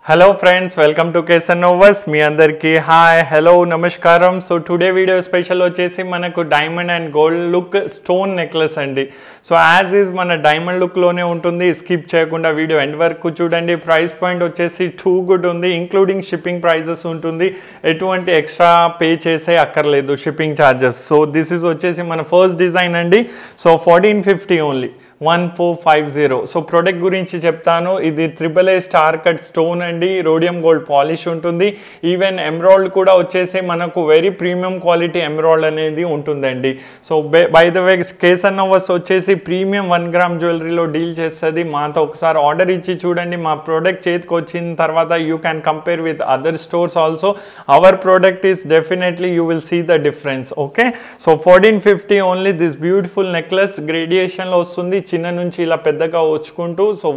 Hello friends, welcome to KSN Novas. మీ అందరికి hi hello నమస్కారం. So today video special వచ్చేసి మనకు diamond and gold look stone necklace అండి. So as is మన diamond లుక్లోనే ఉంటుంది, skip చేయకుండా వీడియో ఎండ్ వరకు చూడండి. ప్రైస్ పాయింట్ వచ్చేసి టూ గుడ్ ఉంది, ఇంక్లూడింగ్ షిప్పింగ్ ప్రైజెస్ ఉంటుంది, ఎటువంటి ఎక్స్ట్రా పే చేసే అక్కర్లేదు shipping charges. So this is వచ్చేసి మన ఫస్ట్ డిజైన్ అండి. So 1450 only 1450. సో ప్రోడక్ట్ గురించి చెప్తాను. ఇది AAA స్టార్ కట్ స్టోన్ అండి, రోడియం గోల్డ్ పాలిష్ ఉంటుంది. ఈవెన్ ఎమరాల్డ్ కూడా వచ్చేసి మనకు వెరీ ప్రీమియం క్వాలిటీ ఎమరాల్డ్ అనేది ఉంటుందండి. So by the way KSN Novas వచ్చేసి ప్రీమియం 1 గ్రామ్ జ్యువెలరీలో డీల్ చేస్తుంది. మాతో ఒకసారి ఆర్డర్ ఇచ్చి చూడండి, మా ప్రోడక్ట్ చేతికి వచ్చిన తర్వాత you can compare with other stores also. Our product is definitely you will see the difference. Okay, so 1450 only. This beautiful necklace గ్రేడియేషన్లో వస్తుంది, చిన్న నుంచి ఇలా పెద్దగా వచ్చుకుంటూ. సో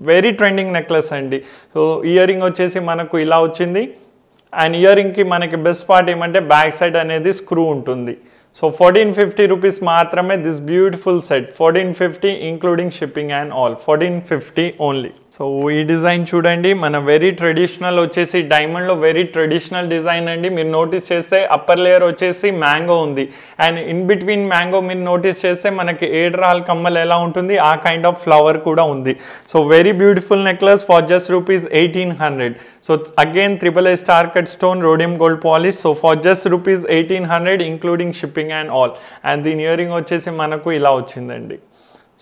వెరీ ట్రెండింగ్ నెక్లెస్ అండి. సో ఇయర్ రింగ్ వచ్చేసి మనకు ఇలా వచ్చింది, అండ్ ఇయర్ రింగ్కి మనకి బెస్ట్ పార్ట్ ఏమంటే బ్యాక్ సైడ్ అనేది స్క్రూ ఉంటుంది. సో 1450 రూపీస్ మాత్రమే this beautiful set. 1450 including shipping and all, 1450 only. So ఈ డిజైన్ చూడండి, మన వెరీ ట్రెడిషనల్ వచ్చేసి డైమండ్లో వెరీ ట్రెడిషనల్ డిజైన్ అండి. మీరు నోటీస్ చేస్తే అప్పర్ లేయర్ వచ్చేసి మ్యాంగో ఉంది, అండ్ ఇన్ బిట్వీన్ మ్యాంగో మీరు నోటీస్ చేస్తే మనకి ఏడ్రాల్ కమ్మల్ ఎలా ఉంటుంది ఆ కైండ్ ఆఫ్ ఫ్లవర్ కూడా ఉంది. So very beautiful necklace for just rupees 1800. So again AAA star cut stone rhodium gold polish. So for just rupees 1800 including shipping and all. And దీని earring వచ్చేసి మనకు ఇలా వచ్చిందండి.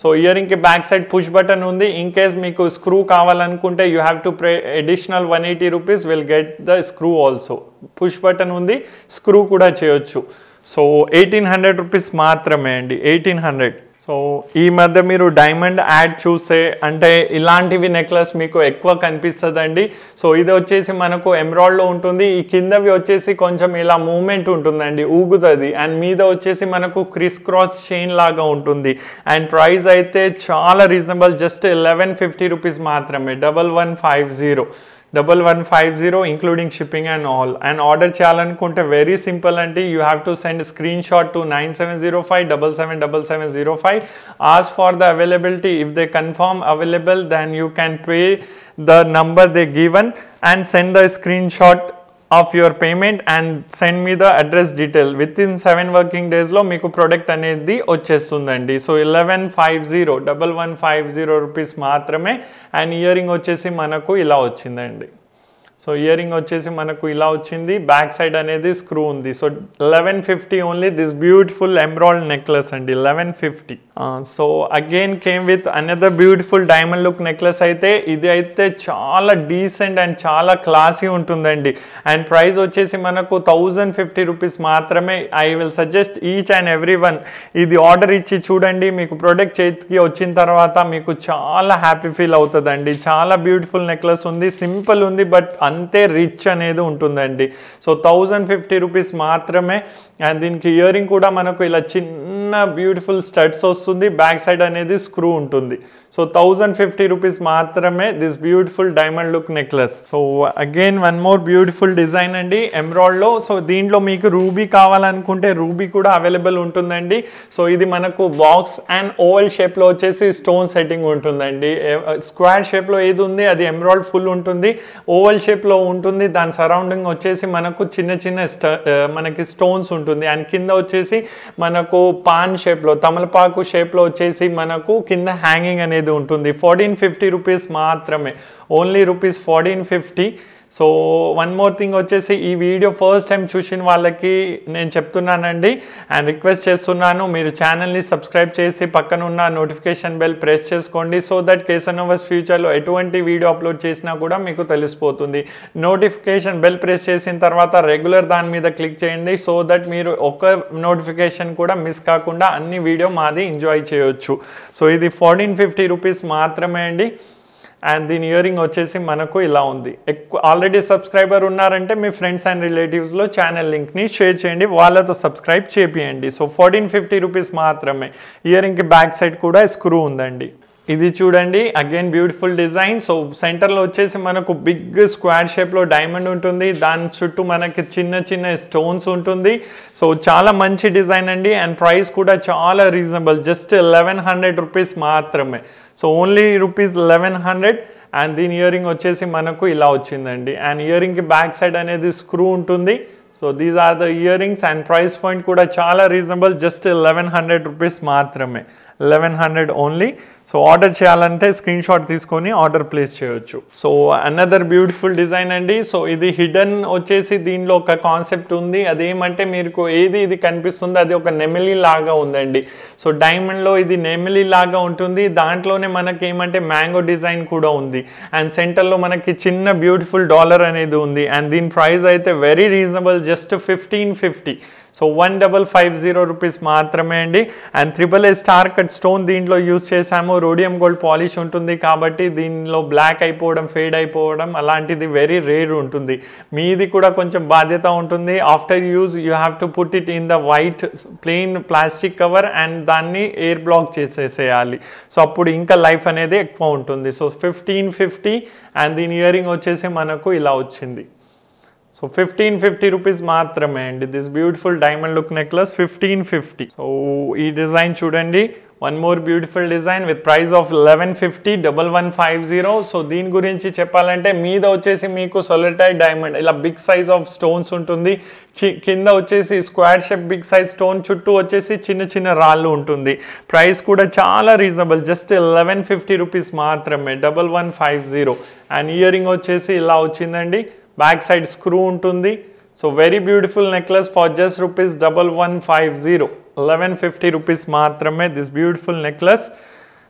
సో ఇయర్ రింగ్కి back side push button ఉంది. In case మీకు screw కావాలనుకుంటే you have to pay additional 180 rupees, will get the screw also. Push button ఉంది, స్క్రూ కూడా చేయొచ్చు. సో 1800 రూపీస్ మాత్రమే అండి, 1800. సో ఈ మధ్య మీరు డైమండ్ యాడ్ చూస్తే అంటే ఇలాంటివి నెక్లెస్ మీకు ఎక్కువ కనిపిస్తుందండి. సో ఇది వచ్చేసి మనకు ఎమరాల్డ్లో ఉంటుంది, ఈ కిందవి వచ్చేసి కొంచెం ఇలా మూమెంట్ ఉంటుందండి, ఊగుతుంది, అండ్ మీద వచ్చేసి మనకు క్రిస్ క్రాస్ చైన్ లాగా ఉంటుంది. అండ్ ప్రైస్ అయితే చాలా రీజనబుల్, జస్ట్ 1150 రూపీస్ మాత్రమే, 1150 including shipping and all. And order చేయాలనుకుంటే వెరీ సింపుల్ అండి. You have to send screen shot to 9705777705. Ask for the availability. If they confirm available then you can pay the number they given and send the screen shot of your payment and send me the address detail. Within 7 working days లో మీకు product అనేది వచ్చేస్తుందండి. So 1150 rupees మాత్రమే. And ear ring వచ్చేసి మనకు ఇలా వచ్చిందండి. So earring వచ్చేసి మనకు ఇలా వచ్చింది, బ్యాక్ సైడ్ అనేది స్క్రూ ఉంది. So 1150 only this beautiful emerald necklace అండి, 1150. So again came with another beautiful diamond look necklace. అయితే ఇది అయితే చాలా డీసెంట్ అండ్ చాలా క్లాసీ ఉంటుందండి. అండ్ ప్రైస్ వచ్చేసి మనకు 1050 రూపీస్ మాత్రమే. I will suggest each and every one ఇది ఆర్డర్ ఇచ్చి చూడండి, మీకు ప్రోడక్ట్ చేతికి వచ్చిన తర్వాత మీకు చాలా హ్యాపీ ఫీల్ అవుతుందండి. చాలా బ్యూటిఫుల్ నెక్లెస్ ఉంది, సింపుల్ ఉంది, బట్ అంతే రిచ్ అనేది ఉంటుందండి. సో 1050 రూపీస్ మాత్రమే. అండ్ దీనికి ఇయర్ రింగ్ కూడా మనకు ఇలా చిన్న బ్యూటిఫుల్ స్టడ్స్ వస్తుంది, బ్యాక్ సైడ్ అనేది స్క్రూ ఉంటుంది. సో 1050 రూపీస్ మాత్రమే this beautiful diamond look necklace. So again one more beautiful design అండి ఎమరాల్డ్లో. సో దీంట్లో మీకు రూబీ కావాలనుకుంటే రూబీ కూడా అవైలబుల్ ఉంటుందండి. సో ఇది మనకు బాక్స్ అండ్ ఓవల్ షేప్లో వచ్చేసి స్టోన్ సెట్టింగ్ ఉంటుందండి. స్క్వేర్ షేప్లో ఏది ఉంది అది ఎమరాల్డ్ ఫుల్ ఉంటుంది, ఓవల్ షేప్లో ఉంటుంది, దాని సరౌండింగ్ వచ్చేసి మనకు చిన్న చిన్న మనకి స్టోన్స్ ఉంటుంది. అండ్ కింద వచ్చేసి మనకు పాన్ షేప్లో తమలపాకు షేప్లో వచ్చేసి మనకు కింద హ్యాంగింగ్ అనేది ఉంటుంది. 1450 రూపీస్ మాత్రమే, only rupees 1450. So one more thing వచ్చేసి ఈ వీడియో ఫస్ట్ టైం చూసిన వాళ్ళకి నేను చెప్తున్నానండి అండ్ రిక్వెస్ట్ చేస్తున్నాను, మీరు ఛానల్ని సబ్స్క్రైబ్ చేసి పక్కన ఉన్న నోటిఫికేషన్ బెల్ ప్రెస్ చేసుకోండి. సో దట్ KSN Novas ఫ్యూచర్లో ఎటువంటి వీడియో అప్లోడ్ చేసినా కూడా మీకు తెలిసిపోతుంది. నోటిఫికేషన్ బెల్ ప్రెస్ చేసిన తర్వాత రెగ్యులర్ దాని మీద క్లిక్ చేయండి, సో దట్ మీరు ఒక నోటిఫికేషన్ కూడా మిస్ కాకుండా అన్ని వీడియో మాది ఎంజాయ్ చేయొచ్చు. సో ఇది 1450 రూపీస్ మాత్రమే అండి. అండ్ దీని ఇయర్ రింగ్ వచ్చేసి మనకు ఇలా ఉంది. ఆల్రెడీ సబ్స్క్రైబర్ ఉన్నారంటే మీ ఫ్రెండ్స్ అండ్ రిలేటివ్స్లో ఛానల్ లింక్ని షేర్ చేయండి, వాళ్ళతో సబ్స్క్రైబ్ చేపియండి. సో 1450 రూపీస్ మాత్రమే. ఇయర్ రింగ్కి బ్యాక్ సైడ్ కూడా స్క్రూ ఉందండి. ఇది చూడండి, అగైన్ బ్యూటిఫుల్ డిజైన్. సో సెంటర్లో వచ్చేసి మనకు బిగ్ స్క్వేర్ షేప్లో డైమండ్ ఉంటుంది, దాని చుట్టూ మనకి చిన్న చిన్న స్టోన్స్ ఉంటుంది. సో చాలా మంచి డిజైన్ అండి. అండ్ ప్రైస్ కూడా చాలా రీజనబుల్, జస్ట్ 1100 రూపీస్ మాత్రమే. So only rupees 1100. అండ్ దీని ఇయరింగ్ వచ్చేసి మనకు ఇలా వచ్చిందండి. అండ్ ఇయరింగ్కి బ్యాక్ సైడ్ అనేది స్క్రూ ఉంటుంది. So these are the earrings and price point కూడా చాలా రీజనబుల్, జస్ట్ 1100 రూపీస్ మాత్రమే, 1100 ఓన్లీ. సో ఆర్డర్ చేయాలంటే స్క్రీన్ షాట్ తీసుకొని ఆర్డర్ ప్లేస్ చేయొచ్చు. సో అనదర్ బ్యూటిఫుల్ డిజైన్ అండి. సో ఇది హిడెన్ వచ్చేసి దీనిలో ఒక కాన్సెప్ట్ ఉంది. అదేమంటే మీకు ఇది కనిపిస్తుంది, అది ఒక నెమిలి లాగా ఉందండి. సో డైమండ్లో ఇది నెమిలి లాగా ఉంటుంది. దాంట్లోనే మనకి ఏమంటే మ్యాంగో డిజైన్ కూడా ఉంది. అండ్ సెంటర్లో మనకి చిన్న బ్యూటిఫుల్ డాలర్ అనేది ఉంది. అండ్ దీని ప్రైస్ అయితే very reasonable, just 1550. So 1550 rupees మాత్రమే అండి. And AAA star cut stone దీంట్లో యూజ్ చేసాము. రోడియం గోల్డ్ పాలిష్ ఉంటుంది కాబట్టి దీనిలో బ్లాక్ అయిపోవడం, ఫేడ్ అయిపోవడం అలాంటిది వెరీ రేర్ ఉంటుంది. మీది కూడా కొంచెం బాధ్యత ఉంటుంది. After use you have to put it in the white plain plastic cover and దాన్ని ఎయిర్ బ్లాక్ చేసేసేయాలి. సో అప్పుడు ఇంకా లైఫ్ అనేది ఎక్కువ ఉంటుంది. సో 1550 అండ్ దీని ఇయరింగ్ వచ్చేసి మనకు ఇలా వచ్చింది. సో 1550 రూపీస్ మాత్రమే అండి. This beautiful diamond look necklace 1550. So ఈ డిజైన్ చూడండి, one more beautiful design with price of 1150, 1150. So దీని గురించి చెప్పాలంటే మీద వచ్చేసి మీకు సొలిటైర్ డైమండ్ ఇలా బిగ్ సైజ్ ఆఫ్ స్టోన్స్ ఉంటుంది. కింద వచ్చేసి square shape big size stone, చుట్టూ వచ్చేసి చిన్న చిన్న రాళ్ళు ఉంటుంది. ప్రైస్ కూడా చాలా రీజనబుల్, జస్ట్ 1150 రూపీస్ మాత్రమే, 1150. అండ్ ఇయరింగ్ వచ్చేసి ఇలా వచ్చిందండి. బ్యాక్ సైడ్ స్క్రూ ఉంటుంది. So very beautiful necklace for just rupees 1150, 1150 rupees మాత్రమే దిస్ బ్యూటిఫుల్ నెక్లెస్.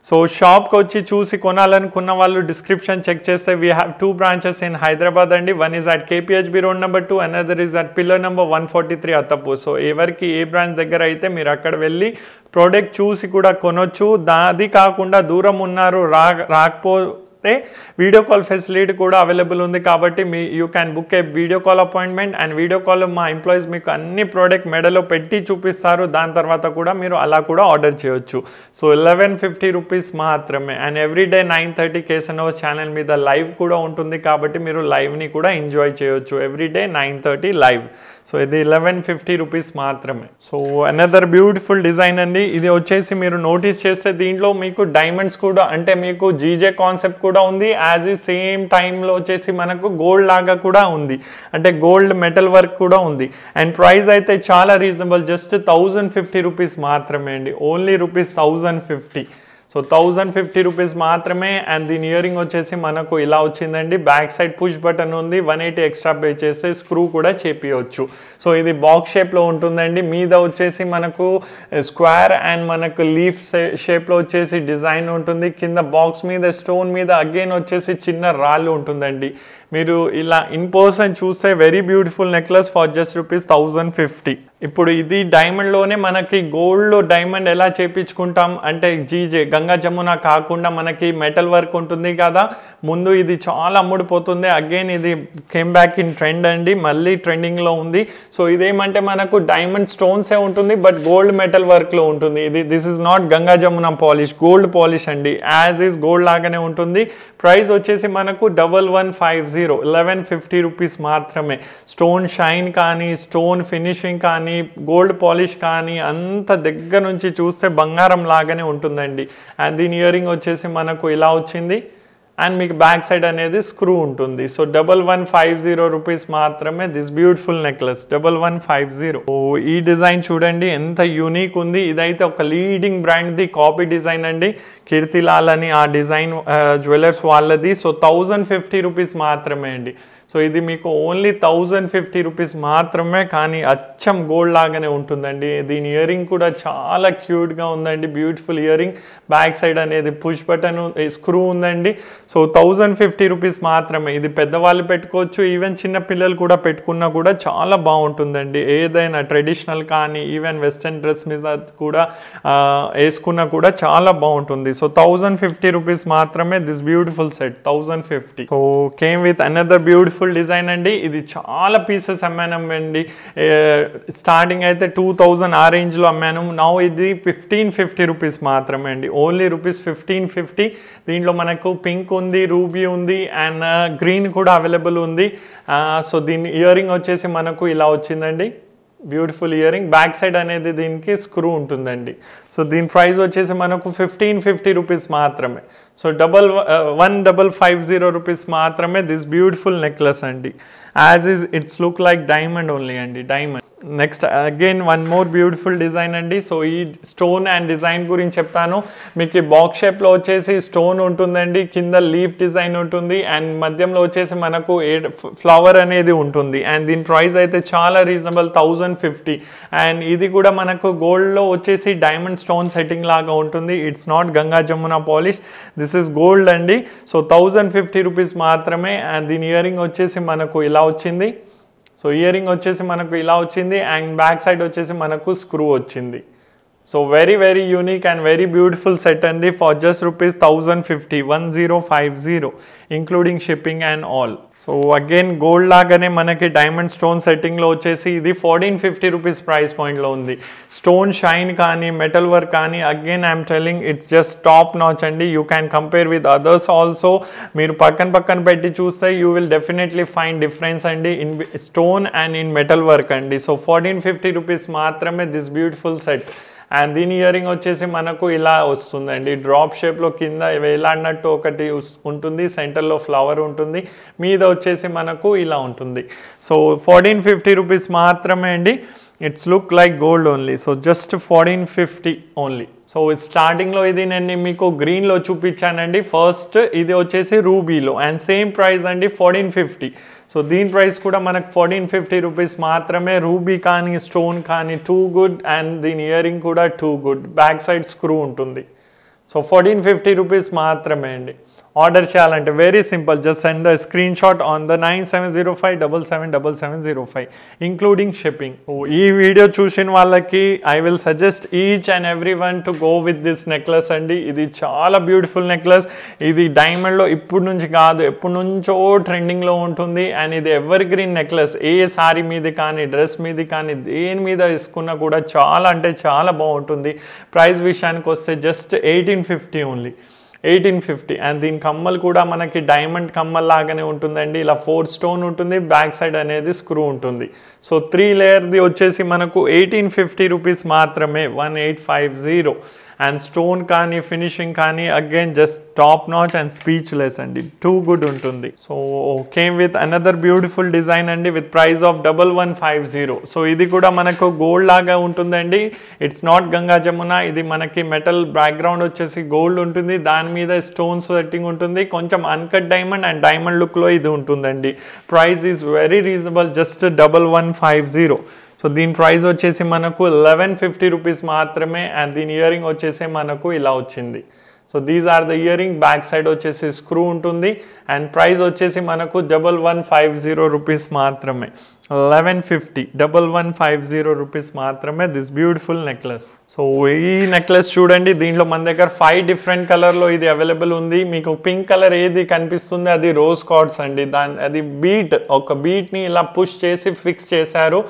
సో షాప్కి వచ్చి చూసి కొనాలనుకున్న వాళ్ళు డిస్క్రిప్షన్ చెక్ చేస్తే we have 2 branches in Hyderabad అండి. One is at KPHB road number 2, another is at pillar number 143 Attapur. So ఎవరికి ఏ బ్రాంచ్ దగ్గర అయితే మీరు అక్కడ వెళ్ళి ప్రోడక్ట్ చూసి కూడా కొనొచ్చు. అది కాకుండా దూరం ఉన్నారు రాకపోతే వీడియో కాల్ ఫెసిలిటీ కూడా అవైలబుల్ ఉంది కాబట్టి you can book A video call appointment. And video call మా ఎంప్లాయీస్ మీకు అన్ని ప్రోడక్ట్ మెడలో పెట్టి చూపిస్తారు. దాని తర్వాత కూడా మీరు అలా కూడా ఆర్డర్ చేయొచ్చు. సో 1150 రూపీస్ మాత్రమే. అండ్ ఎవ్రీడే 9:30 KSNO ఛానల్ మీద లైవ్ కూడా ఉంటుంది కాబట్టి మీరు లైవ్ని కూడా ఎంజాయ్ చేయొచ్చు. Everyday 9:30 live. సో ఇది 1150 రూపీస్ మాత్రమే. సో అనదర్ బ్యూటిఫుల్ డిజైన్ అండి. ఇది వచ్చేసి మీరు నోటీస్ చేస్తే దీంట్లో మీకు డైమండ్స్ కూడా అంటే మీకు జీజే కాన్సెప్ట్ కూడా ఉంది. యాజ్ ఈ సేమ్ టైంలో వచ్చేసి మనకు గోల్డ్ లాగా కూడా ఉంది, అంటే గోల్డ్ మెటల్ వర్క్ కూడా ఉంది. అండ్ ప్రైస్ అయితే చాలా రీజనబుల్, జస్ట్ 1050 రూపీస్ మాత్రమే అండి, ఓన్లీ రూపీస్ 1050. సో 1050 రూపీస్ మాత్రమే. అండ్ దీని ఇయరింగ్ వచ్చేసి మనకు ఇలా వచ్చిందండి. బ్యాక్ సైడ్ పుష్ బటన్ ఉంది. 180 ఎక్స్ట్రా పే చేస్తే స్క్రూ కూడా చేపియవచ్చు. సో ఇది బాక్స్ షేప్లో ఉంటుందండి. మీద వచ్చేసి మనకు స్క్వేర్ అండ్ మనకు లీఫ్ షేప్లో వచ్చేసి డిజైన్ ఉంటుంది. కింద బాక్స్ మీద స్టోన్ మీద అగైన్ వచ్చేసి చిన్న రాళ్ళు ఉంటుందండి. మీరు ఇలా ఇన్ పర్సన్ చూస్తే very beautiful necklace for just rupees 1050. ఇప్పుడు ఇది డైమండ్లోనే మనకి గోల్డ్లో డైమండ్ ఎలా చేయించుకుంటాం అంటే జీజే గంగా జమున కాకుండా మనకి మెటల్ వర్క్ ఉంటుంది కదా. ముందు ఇది చాలా అమ్ముడుపోతుంది. అగైన్ ఇది కేమ్ బ్యాక్ ఇన్ ట్రెండ్ అండి, మళ్ళీ ట్రెండింగ్లో ఉంది. సో ఇదేమంటే మనకు డైమండ్ స్టోన్సే ఉంటుంది బట్ గోల్డ్ మెటల్ వర్క్లో ఉంటుంది. This is not Ganga Jamuna polish, gold polish అండి. యాజ్ ఈజ్ గోల్డ్ లాగానే ఉంటుంది. ప్రైస్ వచ్చేసి మనకు 1150, 1150 రూపీస్ మాత్రమే. స్టోన్ షైన్ కానీ స్టోన్ ఫినిషింగ్ కానీ గోల్డ్ పాలిష్ కానీ అంత దగ్గర నుంచి చూస్తే బంగారం లాగానే ఉంటుందండి. అండ్ దీని ఇయరింగ్ వచ్చేసి మనకు ఇలా వచ్చింది. అండ్ మీకు బ్యాక్ సైడ్ అనేది స్క్రూ ఉంటుంది. సో 1150 రూపీస్ మాత్రమే దిస్ బ్యూటిఫుల్ నెక్లెస్, 1150. ఈ డిజైన్ చూడండి ఎంత యూనిక్ ఉంది. ఇదైతే ఒక లీడింగ్ బ్రాండ్ది కాపీ డిజైన్ అండి, కీర్తిలాల్ అని ఆ డిజైన్ జ్యువెలర్స్ వాళ్ళది. సో 1050 రూపీస్ మాత్రమే అండి. సో ఇది మీకు ఓన్లీ 1050 రూపీస్ మాత్రమే, కానీ అచ్చం గోల్డ్ లాగానే ఉంటుందండి. దీని ఇయరింగ్ కూడా చాలా క్యూట్గా ఉందండి, బ్యూటిఫుల్ ఇయరింగ్. బ్యాక్ సైడ్ అనేది పుష్ బటన్ స్క్రూ ఉందండి. సో 1050 రూపీస్ మాత్రమే. ఇది పెద్దవాళ్ళు పెట్టుకోవచ్చు, ఈవెన్ చిన్న పిల్లలు కూడా పెట్టుకున్నా కూడా చాలా బాగుంటుందండి. ఏదైనా ట్రెడిషనల్ కానీ ఈవెన్ వెస్ట్రన్ డ్రెస్ మీద కూడా వేసుకున్నా కూడా చాలా బాగుంటుంది. సో 1050 రూపీస్ మాత్రమే this beautiful set, 1050. So came with another beautiful design అండి. ఇది చాలా పీసెస్ అమ్మాను అండి. స్టార్టింగ్ అయితే 2000 ఆ రేంజ్లో అమ్మాను. నౌ ఇది 1550 రూపీస్ మాత్రమే అండి, ఓన్లీ రూపీస్ 1550. దీంట్లో మనకు పింక్ ఉంది, రూబీ ఉంది అండ్ గ్రీన్ కూడా అవైలబుల్ ఉంది. సో దీని ఇయరింగ్ వచ్చేసి మనకు ఇలా వచ్చిందండి. Beautiful ear ring. Back side అనేది దీనికి స్క్రూ ఉంటుందండి. సో దీని ప్రైస్ వచ్చేసి మనకు 1550 రూపీస్ మాత్రమే. సో 1550 రూపీస్ మాత్రమే దిస్ బ్యూటిఫుల్ నెక్లెస్ అండి. As is its look like diamond only అండి, diamond. Next again one more beautiful design అండి. సో ఈ స్టోన్ అండ్ డిజైన్ గురించి చెప్తాను. మీకు బాక్స్ షేప్లో వచ్చేసి స్టోన్ ఉంటుందండి, కింద లీఫ్ డిజైన్ ఉంటుంది, అండ్ మధ్యంలో వచ్చేసి మనకు ఫ్లవర్ అనేది ఉంటుంది. అండ్ దీని ప్రైస్ అయితే చాలా రీజనబుల్, 1050. అండ్ ఇది కూడా మనకు గోల్డ్లో వచ్చేసి డైమండ్ స్టోన్ సెట్టింగ్ లాగా ఉంటుంది. It's not Ganga Jamuna polish, this is gold అండి. సో 1050 రూపీస్ మాత్రమే. అండ్ దీని ఇయర్ రింగ్ వచ్చేసి మనకు ఇలా వచ్చింది. సో ఇయర్ రింగ్ వచ్చేసి మనకు ఇలా వచ్చింది, అండ్ బ్యాక్ సైడ్ వచ్చేసి మనకు స్క్రూ వచ్చింది. So very unique and very beautiful set అండి for just rupees 1050 including shipping and all. So again gold లాగానే మనకి డైమండ్ స్టోన్ సెట్టింగ్లో వచ్చేసి ఇది 1450 రూపీస్ ప్రైస్ పాయింట్లో ఉంది. స్టోన్ షైన్ కానీ మెటల్ వర్క్ కానీ again I'm telling it's just top notch అండి. You can compare with others also. మీరు పక్కన పెట్టి చూస్తే you will definitely find difference అండి in stone and in metal work అండి. సో 1450 రూపీస్ మాత్రమే దిస్ బ్యూటిఫుల్ సెట్. అండ్ దీని ఇయర్ రింగ్ వచ్చేసి మనకు ఇలా వస్తుందండి, డ్రాప్ షేప్లో కింద వేలాడినట్టు ఒకటి ఉంటుంది, సెంటర్లో ఫ్లవర్ ఉంటుంది, మీద వచ్చేసి మనకు ఇలా ఉంటుంది. సో 1450 రూపీస్ మాత్రమే అండి. It's look like gold only. So just 1450 only. So స్టార్టింగ్లో ఇది నేను మీకు గ్రీన్లో చూపించానండి. ఫస్ట్ ఇది వచ్చేసి రూబీలో, అండ్ సేమ్ ప్రైస్ అండి 1450. సో దీని ప్రైస్ కూడా మనకు 1450 రూపీస్ మాత్రమే. రూబీ కానీ స్టోన్ కానీ టూ గుడ్, అండ్ దీని ఇయర్ రింగ్ కూడా too good. Back side screw ఉంటుంది. సో 1450 రూపీస్ మాత్రమే అండి. ఆర్డర్ చేయాలంటే very simple, just send the screen shot on the 9705777705 including shipping. ఈ వీడియో చూసిన వాళ్ళకి I will suggest each and every one to go with this necklace అండి. ఇది చాలా బ్యూటిఫుల్ నెక్లెస్. ఇది డైమండ్లో ఇప్పుడు నుంచి కాదు, ఎప్పటి నుంచో ట్రెండింగ్లో ఉంటుంది. అండ్ ఇది ఎవర్ గ్రీన్ నెక్లెస్. ఏ సారీ మీద కానీ డ్రెస్ మీద కానీ దేని మీద వేసుకున్నా కూడా చాలా అంటే చాలా బాగుంటుంది. ప్రైస్ విషయానికి వస్తే జస్ట్ 1850 ఓన్లీ, 1850. అండ్ దీని కమ్మలు కూడా మనకి డైమండ్ కమ్మల్ లాగానే ఉంటుందండి. ఇలా 4 స్టోన్ ఉంటుంది, బ్యాక్ సైడ్ అనేది స్క్రూ ఉంటుంది. సో 3 లేయర్ది వచ్చేసి మనకు 1850 రూపీస్ మాత్రమే, 1850. అండ్ స్టోన్ కానీ ఫినిషింగ్ కానీ again just top notch and speechless అండి, టూ గుడ్ ఉంటుంది. So came with another beautiful design అండి విత్ ప్రైస్ ఆఫ్ 1150. సో ఇది కూడా మనకు గోల్డ్ లాగా ఉంటుందండి. ఇట్స్ నాట్ గంగా జమున, ఇది మనకి మెటల్ బ్యాక్గ్రౌండ్ వచ్చేసి గోల్డ్ ఉంటుంది, దాని మీద స్టోన్స్ సెట్టింగ్ ఉంటుంది, కొంచెం అన్కట్ డైమండ్ అండ్ డైమండ్ లుక్లో ఇది ఉంటుందండి. Price is very reasonable, just 1150. So దీని ప్రైస్ వచ్చేసి మనకు 1150 రూపీస్ మాత్రమే. అండ్ దీని ఇయర్ రింగ్ వచ్చేసి మనకు ఇలా వచ్చింది. So these are the earring. Back side వచ్చేసి స్క్రూ ఉంటుంది, అండ్ ప్రైస్ వచ్చేసి మనకు 1150 రూపీస్ మాత్రమే, 1150 రూపీస్ మాత్రమే దిస్ బ్యూటిఫుల్ నెక్లెస్. సో ఈ నెక్లెస్ చూడండి, దీంట్లో మన దగ్గర 5 డిఫరెంట్ కలర్లో ఇది అవైలబుల్ ఉంది. మీకు పింక్ కలర్ ఏది కనిపిస్తుంది అది రోజ్ కార్డ్స్ అండి. అది బీట్, ఒక బీట్ని ఇలా పుష్ చేసి ఫిక్స్ చేశారు,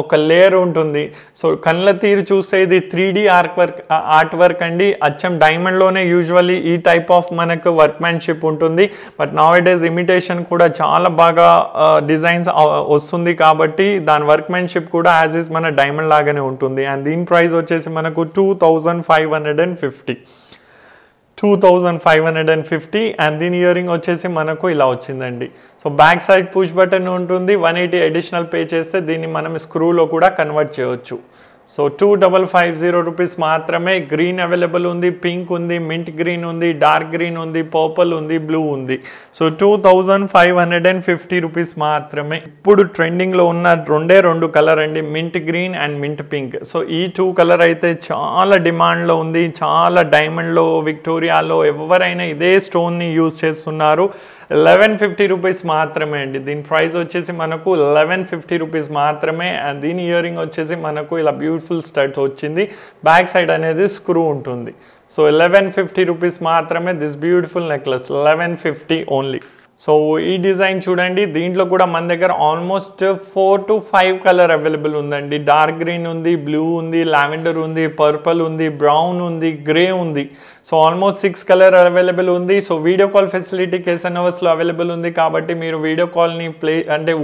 ఒక లేయర్ ఉంటుంది. సో కళ్ళ తీరు చూస్తే ఇది 3D ఆర్ట్ వర్క్ అండి. అచ్చం డైమండ్లోనే యూజువల్లీ ఈ టైప్ ఆఫ్ మనకు వర్క్మ్యాన్షిప్ ఉంటుంది. బట్ నౌ-ఎ-డేస్ ఇమిటేషన్ కూడా చాలా బాగా డిజైన్స్ వస్తుంది కాబట్టి దాని వర్క్మెన్షిప్ కూడా యాజ్ ఇస్ మన డైమండ్ లాగానే ఉంటుంది. అండ్ దీని ప్రైస్ వచ్చేసి మనకు 2550. అండ్ దీని ఇయర్ రింగ్ వచ్చేసి మనకు ఇలా వచ్చిందండి. So back side push button ఉంటుంది, 180 అడిషనల్ పే చేస్తే దీన్ని మనం స్క్రూలో కూడా కన్వర్ట్ చేయవచ్చు. సో 2550 రూపీస్ మాత్రమే. గ్రీన్ అవైలబుల్ ఉంది, పింక్ ఉంది, మింట్ గ్రీన్ ఉంది, డార్క్ గ్రీన్ ఉంది, పర్పుల్ ఉంది, బ్లూ ఉంది. సో 2550 రూపీస్ మాత్రమే. ఇప్పుడు ట్రెండింగ్లో ఉన్న 2 కలర్ అండి, mint green and mint pink. So ఈ 2 కలర్ అయితే చాలా డిమాండ్లో ఉంది. చాలా డైమండ్లో, విక్టోరియాలో ఎవరైనా ఇదే స్టోన్ని యూజ్ చేస్తున్నారు. 1150 రూపీస్ మాత్రమే అండి. దీని ప్రైస్ వచ్చేసి మనకు 1150 రూపీస్ మాత్రమే. అండ్ దీని ఇయర్ రింగ్ వచ్చేసి మనకు ఇలా బ్యూటిఫుల్ స్టడ్ వచ్చింది, బ్యాక్ సైడ్ అనేది స్క్రూ ఉంటుంది. సో 1150 రూపీస్ మాత్రమే this beautiful necklace, 1150 only. So ఈ డిజైన్ చూడండి, దీంట్లో కూడా మన దగ్గర ఆల్మోస్ట్ 4 to 5 కలర్ అవైలబుల్ ఉందండి. డార్క్ గ్రీన్ ఉంది, బ్లూ ఉంది, లావెండర్ ఉంది, పర్పుల్ ఉంది, బ్రౌన్ ఉంది, గ్రే ఉంది. సో ఆల్మోస్ట్ 6 కలర్ అవైలబుల్ ఉంది. సో వీడియో కాల్ ఫెసిలిటీ కేసన్ నోవస్లో అవైలబుల్ ఉంది కాబట్టి మీరు వీడియో కాల్ని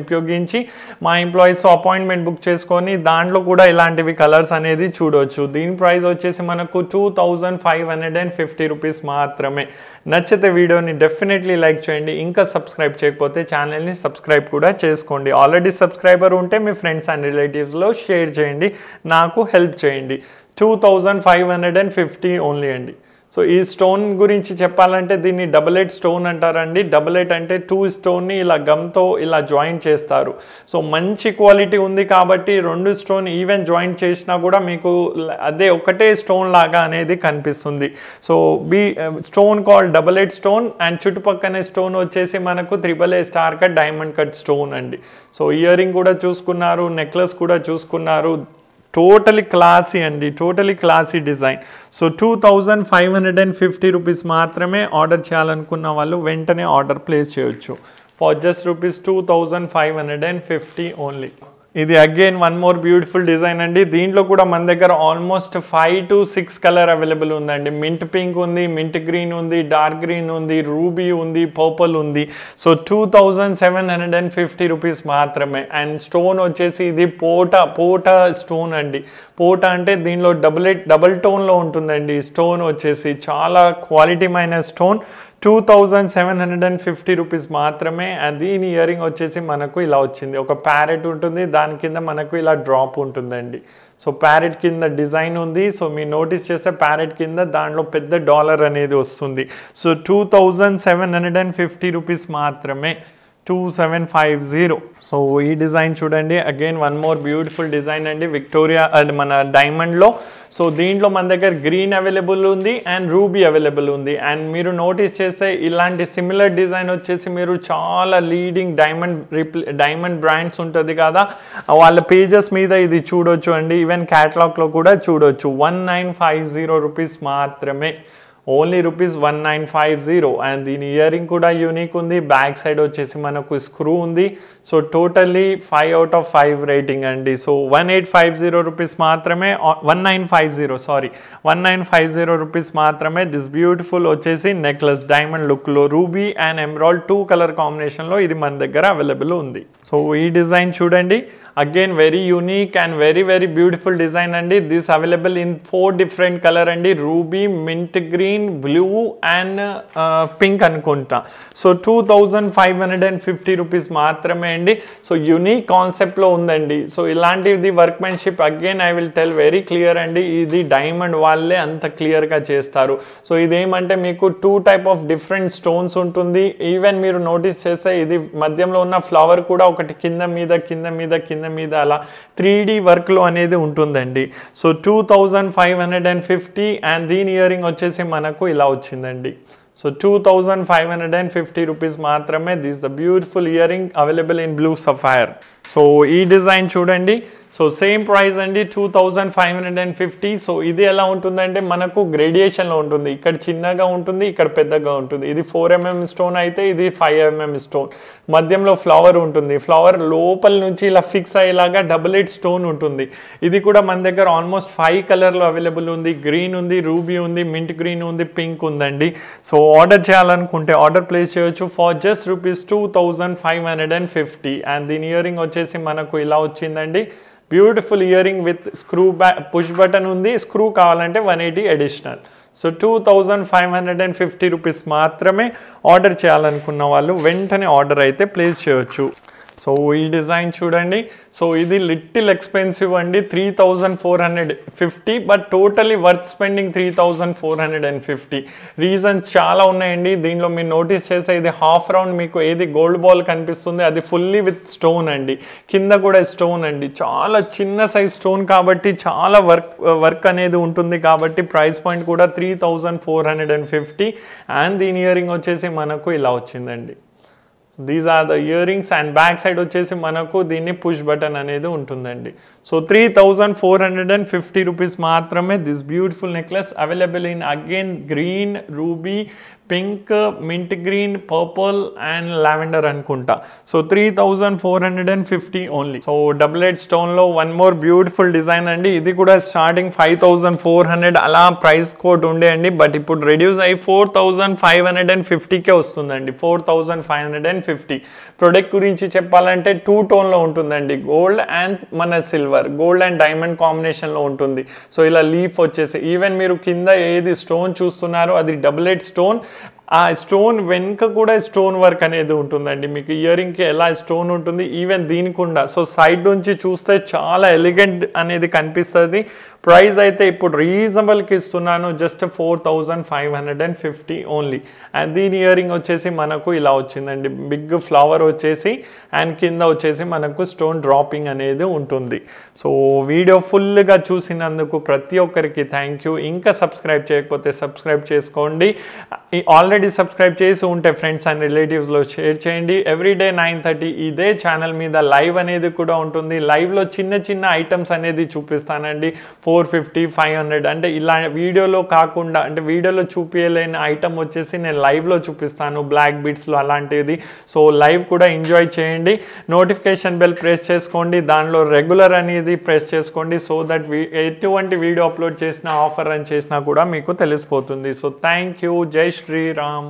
ఉపయోగించి మా ఎంప్లాయీస్తో అపాయింట్మెంట్ బుక్ చేసుకొని దాంట్లో కూడా ఇలాంటివి కలర్స్ అనేది చూడవచ్చు. దీని ప్రైస్ వచ్చేసి మనకు 2550 రూపీస్ మాత్రమే. నచ్చితే వీడియోని డెఫినెట్లీ లైక్ చేయండి. ఇంకా సబ్స్క్రైబ్ చేయకపోతే ఛానల్ని సబ్స్క్రైబ్ కూడా చేసుకోండి. ఆల్రెడీ సబ్స్క్రైబర్ ఉంటే మీ ఫ్రెండ్స్ అండ్ రిలేటివ్స్లో షేర్ చేయండి, నాకు హెల్ప్ చేయండి. 2550 ఓన్లీ అండి. సో ఈ స్టోన్ గురించి చెప్పాలంటే దీన్ని డబుల్ ఎయిట్ స్టోన్ అంటారండి. డబుల్ ఎయిట్ అంటే 2 స్టోన్ని ఇలా గమ్తో ఇలా జాయింట్ చేస్తారు. సో మంచి క్వాలిటీ ఉంది కాబట్టి 2 స్టోన్ ఈవెన్ జాయింట్ చేసినా కూడా మీకు అదే ఒకటే స్టోన్ లాగా అనేది కనిపిస్తుంది. So stone called double eight stone and చుట్టుపక్కనే స్టోన్ వచ్చేసి మనకు AAA star cut diamond cut stone అండి. సో ఇయర్ రింగ్ కూడా చూసుకున్నారు, నెక్లెస్ కూడా చూసుకున్నారు. టోటలీ క్లాసీ అండి, totally classy design. So 2550 rupees మాత్రమే. ఆర్డర్ చేయాలనుకున్న వాళ్ళు వెంటనే ఆర్డర్ ప్లేస్ చేయొచ్చు ఫర్ జస్ట్ ₹2550 ఓన్లీ. ఇది again one more beautiful design అండి. దీంట్లో కూడా మన దగ్గర ఆల్మోస్ట్ 5 to 6 కలర్ అవైలబుల్ ఉందండి. మింట్ పింక్ ఉంది, మింట్ గ్రీన్ ఉంది, డార్క్ గ్రీన్ ఉంది, రూబీ ఉంది, పర్పుల్ ఉంది. సో 2750 రూపీస్ మాత్రమే. అండ్ స్టోన్ వచ్చేసి ఇది పోటా స్టోన్ అండి. పోటా అంటే దీనిలో డబుల్ టోన్లో ఉంటుందండి. స్టోన్ వచ్చేసి చాలా క్వాలిటీమైన స్టోన్. 2750 రూపీస్ మాత్రమే. దీని ఇయర్ రింగ్ వచ్చేసి మనకు ఇలా వచ్చింది. ఒక ప్యారెట్ ఉంటుంది, దాని కింద మనకు ఇలా డ్రాప్ ఉంటుందండి. సో ప్యారెట్ కింద డిజైన్ ఉంది. సో మీరు నోటీస్ చేస్తే ప్యారెట్ కింద దాంట్లో పెద్ద డాలర్ అనేది వస్తుంది. సో 2750 రూపీస్ మాత్రమే. 2750. సో ఈ డిజైన్ చూడండి, again one more beautiful design అండి. విక్టోరియా అండ్ మన డైమండ్లో. సో దీంట్లో మన దగ్గర గ్రీన్ అవైలబుల్ ఉంది అండ్ రూబీ అవైలబుల్ ఉంది. అండ్ మీరు నోటీస్ చేస్తే ఇలాంటి సిమిలర్ డిజైన్ వచ్చేసి మీరు చాలా లీడింగ్ డైమండ్ బ్రాండ్స్ ఉంటుంది కదా, వాళ్ళ పేజెస్ మీద ఇది చూడొచ్చు అండి. ఈవెన్ క్యాటలాగ్లో కూడా చూడొచ్చు. 1950 రూపీస్ మాత్రమే. ఓన్లీ ₹1950. అండ్ దీని ఇయర్ రింగ్ కూడా యూనిక్ ఉంది. బ్యాక్ సైడ్ వచ్చేసి మనకు స్క్రూ ఉంది. So totally 5 out of 5 rating అండి. సో 1850 రూపీస్ మాత్రమే. 1950 రూపీస్ మాత్రమే. దిస్ బ్యూటిఫుల్ వచ్చేసి నెక్లెస్ డైమండ్ లుక్లో రూబీ అండ్ ఎమరాల్డ్ 2 కలర్ కాంబినేషన్లో ఇది మన దగ్గర అవైలబుల్ ఉంది. సో ఈ డిజైన్ చూడండి, again very unique and very beautiful design అండి. This available in 4 different colour అండి. Ruby, mint green, blue and pink అనుకుంటా. సో 2550 రూపీస్ మాత్రమే అండి. సో యూనిక్ కాన్సెప్ట్లో ఉందండి. సో ఇలాంటిది workmanship again I will tell very clear అండి. ఇది డైమండ్ వాళ్ళే అంత క్లియర్గా చేస్తారు. సో ఇదేమంటే మీకు 2 type ఆఫ్ డిఫరెంట్ స్టోన్స్ ఉంటుంది. ఈవెన్ మీరు నోటీస్ చేస్తే ఇది మధ్యలో ఉన్న ఫ్లవర్ కూడా ఒకటి కింద మీద అలా 3D వర్క్లో అనేది ఉంటుందండి. సో 2550 అండ్ దీని ఇయర్ రింగ్ వచ్చేసి మనకు ఇలా వచ్చిందండి. సో 2550 రూపీస్ మాత్రమే. This the beautiful ear ring available in blue sapphire. So ఈ డిజైన్ చూడండి, సో సేమ్ ప్రైస్ అండి 2550. సో ఇది ఎలా ఉంటుందంటే మనకు గ్రేడియేషన్లో ఉంటుంది. ఇక్కడ చిన్నగా ఉంటుంది, ఇక్కడ పెద్దగా ఉంటుంది. ఇది 4mm స్టోన్ అయితే ఇది 5mm స్టోన్. మధ్యలో ఫ్లవర్ ఉంటుంది. ఫ్లవర్ లోపల నుంచి ఇలా ఫిక్స్ అయ్యేలాగా డబుల్ ఎయిట్ స్టోన్ ఉంటుంది. ఇది కూడా మన దగ్గర ఆల్మోస్ట్ 5 కలర్లో అవైలబుల్ ఉంది. గ్రీన్ ఉంది, రూబీ ఉంది, మింట్ గ్రీన్ ఉంది, పింక్ ఉందండి. సో ఆర్డర్ చేయాలనుకుంటే ఆర్డర్ ప్లేస్ చేయొచ్చు ఫర్ జస్ట్ ₹2550. అండ్ దీని ఇయర్ రింగ్ వచ్చేసి మనకు ఇలా వచ్చిందండి. Beautiful ear ring with screw push button ఉంది. స్క్రూ కావాలంటే 180 అడిషనల్. సో 2550 రూపీస్ మాత్రమే. ఆర్డర్ చేయాలనుకున్న వాళ్ళు వెంటనే ఆర్డర్ అయితే ప్లేస్ చేయొచ్చు. సో ఈ డిజైన్ చూడండి, సో ఇది లిటిల్ ఎక్స్పెన్సివ్ అండి, 3450. But totally worth spending 3450. Reasons చాలా ఉన్నాయండి. దీనిలో మీరు నోటీస్ చేస్తే ఇది హాఫ్ రౌండ్ మీకు ఏది గోల్డ్ బాల్ కనిపిస్తుంది, అది ఫుల్లీ విత్ స్టోన్ అండి. కింద కూడా స్టోన్ అండి. చాలా చిన్న సైజ్ స్టోన్ కాబట్టి చాలా వర్క్ అనేది ఉంటుంది కాబట్టి ప్రైస్ పాయింట్ కూడా 3450. అండ్ దీని ఇయర్ రింగ్ వచ్చేసి మనకు ఇలా వచ్చిందండి. These are the earrings. And back side వచ్చేసి మనకు దీన్ని పుష్ బటన్ అనేది ఉంటుందండి. సో 3450 రూపీస్ మాత్రమే this beautiful necklace available in again green, ruby, pink, mint green, purple and lavender అనుకుంటా. So 3450 only. So double eight స్టోన్లో one more beautiful design అండి. ఇది కూడా స్టార్టింగ్ 5400 అలా ప్రైస్ కోడ్ ఉండే అండి, బట్ ఇప్పుడు రెడ్యూస్ అయ్యి 4550కే వస్తుందండి. 4550. ప్రొడక్ట్ గురించి చెప్పాలంటే 2 టోన్లో ఉంటుందండి, గోల్డ్ అండ్ మన సిల్వర్, గోల్డ్ అండ్ డైమండ్ కాంబినేషన్లో ఉంటుంది. సో ఇలా లీఫ్ వచ్చేసి ఈవెన్ మీరు కింద ఏది స్టోన్ చూస్తున్నారో అది డబుల్ ఎడ్ స్టోన్. ఆ స్టోన్ వెనుక కూడా స్టోన్ వర్క్ అనేది ఉంటుందండి. మీకు ఇయర్ రింగ్కి ఎలా స్టోన్ ఉంటుంది ఈవెన్ దీనికి కూడా. సో సైడ్ నుంచి చూస్తే చాలా ఎలిగెంట్ అనేది కనిపిస్తుంది. ప్రైస్ అయితే ఇప్పుడు రీజనబుల్కి ఇస్తున్నాను, జస్ట్ 4550 ఓన్లీ. అండ్ దీని ఇయర్ రింగ్ వచ్చేసి మనకు ఇలా వచ్చిందండి, బిగ్ ఫ్లవర్ వచ్చేసి అండ్ కింద వచ్చేసి మనకు స్టోన్ డ్రాపింగ్ అనేది ఉంటుంది. సో వీడియో ఫుల్గా చూసినందుకు ప్రతి ఒక్కరికి థ్యాంక్ యూ. ఇంకా సబ్స్క్రైబ్ చేయకపోతే సబ్స్క్రైబ్ చేసుకోండి. ఆల్రెడీ సబ్స్క్రైబ్ చేసి ఉంటే ఫ్రెండ్స్ అండ్ రిలేటివ్స్లో షేర్ చేయండి. ఎవ్రీడే 9:30 ఇదే ఛానల్ మీద లైవ్ అనేది కూడా ఉంటుంది. లైవ్లో చిన్న చిన్న ఐటమ్స్ అనేది చూపిస్తానండి, 450, 500 అంటే ఇలా వీడియోలో కాకుండా, అంటే వీడియోలో చూపించలేని ఐటమ్ వచ్చేసి నేను లైవ్లో చూపిస్తాను, బ్లాక్ బీట్స్లో అలాంటిది. సో లైవ్ కూడా ఎంజాయ్ చేయండి. నోటిఫికేషన్ బెల్ ప్రెస్ చేసుకోండి, దానిలో రెగ్యులర్ అనేది ప్రెస్ చేసుకోండి. సో దట్ ఎటువంటి వీడియో అప్లోడ్ చేసినా, ఆఫర్ రన్ చేసినా కూడా మీకు తెలిసిపోతుంది. So thank you. జై శ్రీరామ్.